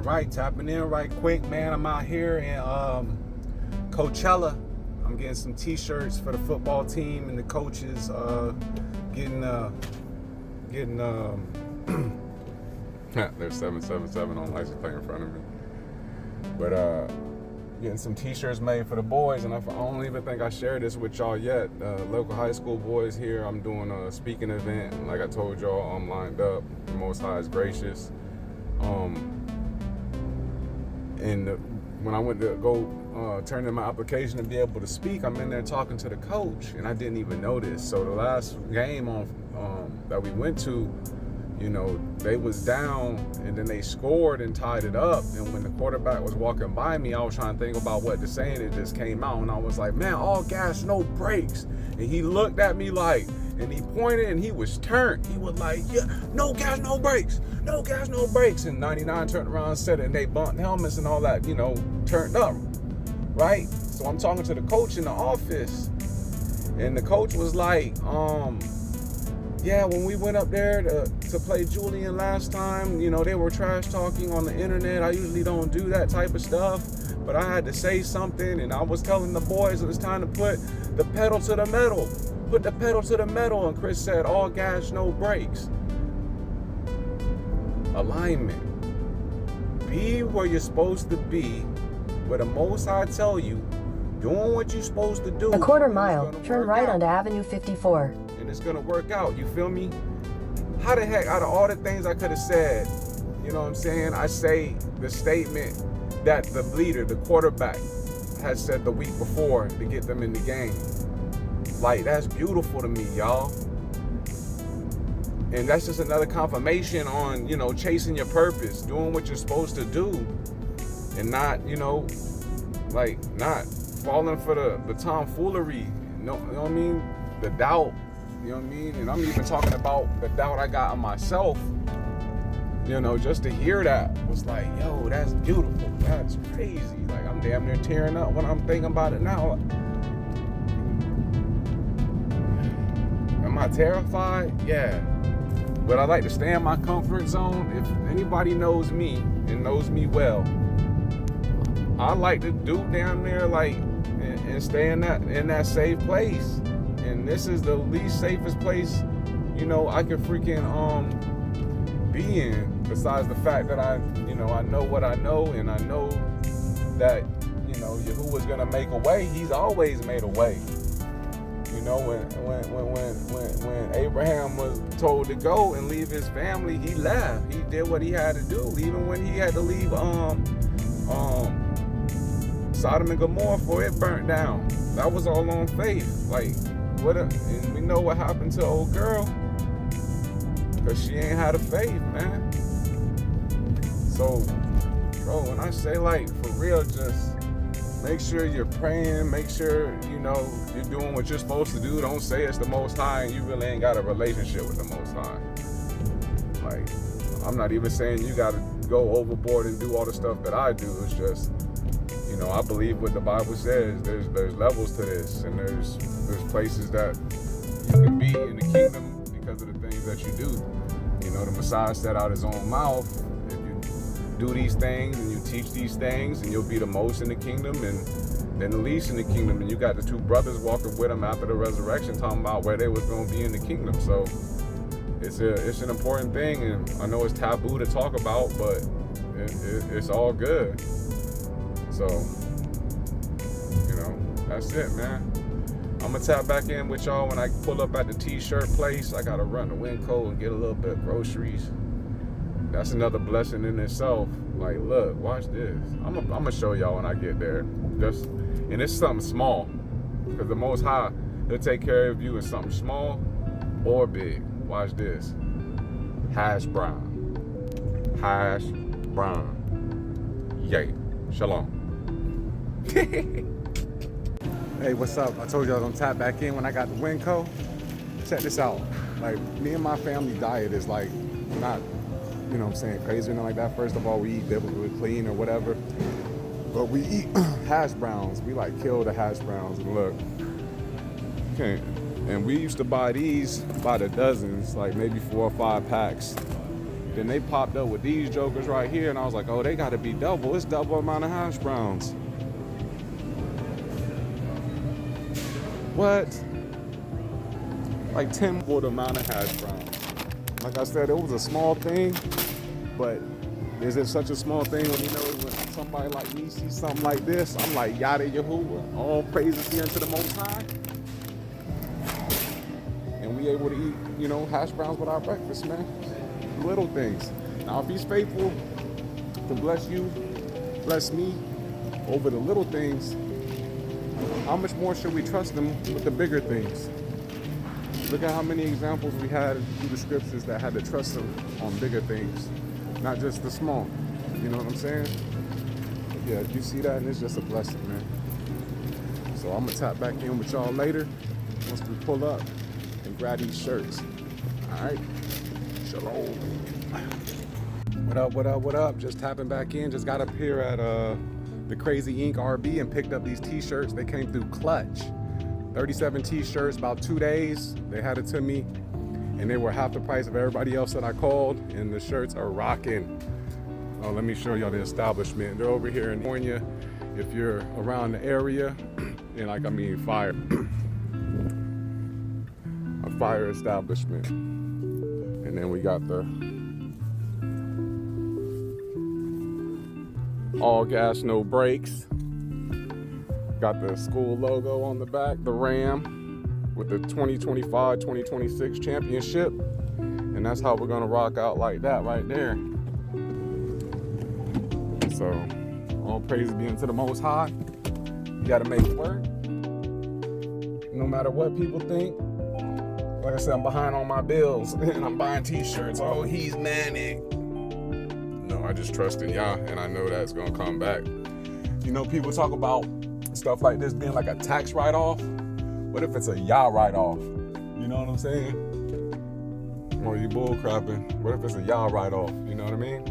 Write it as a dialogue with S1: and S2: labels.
S1: right, tapping in right quick, man. I'm out here in Coachella. I'm getting some t-shirts for the football team and the coaches. Getting there's 777 on license plate in front of me. But getting some t-shirts made for the boys, and I don't even think I shared this with y'all yet. Local high school boys here, I'm doing a speaking event. Like I told y'all, I'm lined up. The Most High is gracious. When I went to go turn in my application to be able to speak, I'm in there talking to the coach, and I didn't even notice. So the last game that we went to, you know, they was down, and then they scored and tied it up. And when the quarterback was walking by me, I was trying to think about what to say, and it just came out. And I was like, man, all gas, no brakes. And he looked at me like, and he pointed, and he was turned. He was like, yeah, no gas, no brakes. No gas, no brakes. And 99 turned around and said it, and they bumped helmets and all that, you know, turned up, right? So I'm talking to the coach in the office, and the coach was like, yeah, when we went up there to play Julian last time, you know, they were trash talking on the internet. I usually don't do that type of stuff, but I had to say something, and I was telling the boys it was time to put the pedal to the metal. Put the pedal to the metal, and Chris said, all gas, no brakes. Alignment. Be where you're supposed to be, where the Most High tell you, doing what you're supposed to do.
S2: A quarter mile, turn right onto Avenue 54.
S1: And it's gonna work out, you feel me? How the heck, out of all the things I could have said, you know what I'm saying, I say the statement that the leader, the quarterback, has said the week before to get them in the game. Like, that's beautiful to me, y'all. And that's just another confirmation on, you know, chasing your purpose, doing what you're supposed to do, and not, you know, like, not falling for the tomfoolery, you know what I mean? The doubt, you know what I mean? And I'm even talking about the doubt I got on myself, you know, just to hear that was like, yo, that's beautiful, that's crazy. Like, I'm damn near tearing up when I'm thinking about it now. Am I terrified? Yeah. But I like to stay in my comfort zone. If anybody knows me and knows me well, I like to do down there like and stay in that safe place. And this is the least safest place, you know, I could freaking be in. Besides the fact that I know what I know, and I know that, you know, Yahuwah's gonna make a way. He's always made a way. You know, when Abraham was told to go and leave his family, he left. He did what he had to do. Even when he had to leave Sodom and Gomorrah before it burnt down, that was all on faith. Like, and we know what happened to old girl, because she ain't had a faith, man. So, bro, when I say, like, for real, just make sure you're praying. Make sure, you know, you're doing what you're supposed to do. Don't say it's the Most High and you really ain't got a relationship with the Most High. Like, I'm not even saying you got to go overboard and do all the stuff that I do. It's just, you know, I believe what the Bible says. There's levels to this, and there's places that you can be in the kingdom because of the things that you do. You know, the Messiah said out his own mouth, if you do these things and you teach these things, and you'll be the most in the kingdom and then the least in the kingdom. And you got the two brothers walking with him after the resurrection talking about where they was going to be in the kingdom. So it's an important thing, and I know it's taboo to talk about, but it's all good. So, you know, that's it, man. I'm gonna tap back in with y'all when I pull up at the t-shirt place. I gotta run to Winco and get a little bit of groceries. That's another blessing in itself. Like, look, watch this. I'm gonna show y'all when I get there. And it's something small, because the Most High, he'll take care of you in something small or big. Watch this. Hash brown. Hash brown. Yay. Shalom. Hey, what's up? I told you I was gonna tap back in when I got the Winco. Check this out. Like, me and my family diet is like not, you know what I'm saying, crazy or nothing like that. First of all, we eat biblically clean or whatever. But we eat hash browns. We like kill the hash browns. And look, okay. And we used to buy these by the dozens, like maybe 4 or 5 packs. Then they popped up with these jokers right here, and I was like, oh, they gotta be double. It's double amount of hash browns. What? Like 10 for the amount of hash browns. Like I said, it was a small thing, but is it such a small thing when you know when somebody like me sees something like this? I'm like, Yada Yahuwah, all praises be unto the Most High. And we able to eat, you know, hash browns with our breakfast, man. Little things. Now, if he's faithful to bless you, bless me over the little things, how much more should we trust him with the bigger things? Look at how many examples we had through the scriptures that had to trust him on bigger things, not just the small. You know what I'm saying? Yeah, you see that, and it's just a blessing, man. So I'm gonna tap back in with y'all later once we pull up and grab these shirts. All right. Shalom. What up, what up, what up? Just tapping back in. Just got up here at the Crazy Ink RB and picked up these t-shirts. They came through Clutch. 37 t-shirts, about 2 days. They had it to me, and they were half the price of everybody else that I called, and the shirts are rocking. Oh, let me show y'all the establishment. They're over here in California. If you're around the area, and like, I mean, fire. A fire establishment. And then we got the all gas, no brakes. Got the school logo on the back, the Ram with the 2025-2026 championship. And that's how we're gonna rock out like that right there. So, all praise be unto the Most High. You gotta make it work. No matter what people think. Like I said, I'm behind on my bills and I'm buying t-shirts. Oh, he's manic. No, I just trust in Yah, and I know that's gonna come back. You know, people talk about stuff like this being like a tax write-off. What if it's a Yah write-off? You know what I'm saying? Or you bull crapping. What if it's a Yah write-off? You know what I mean?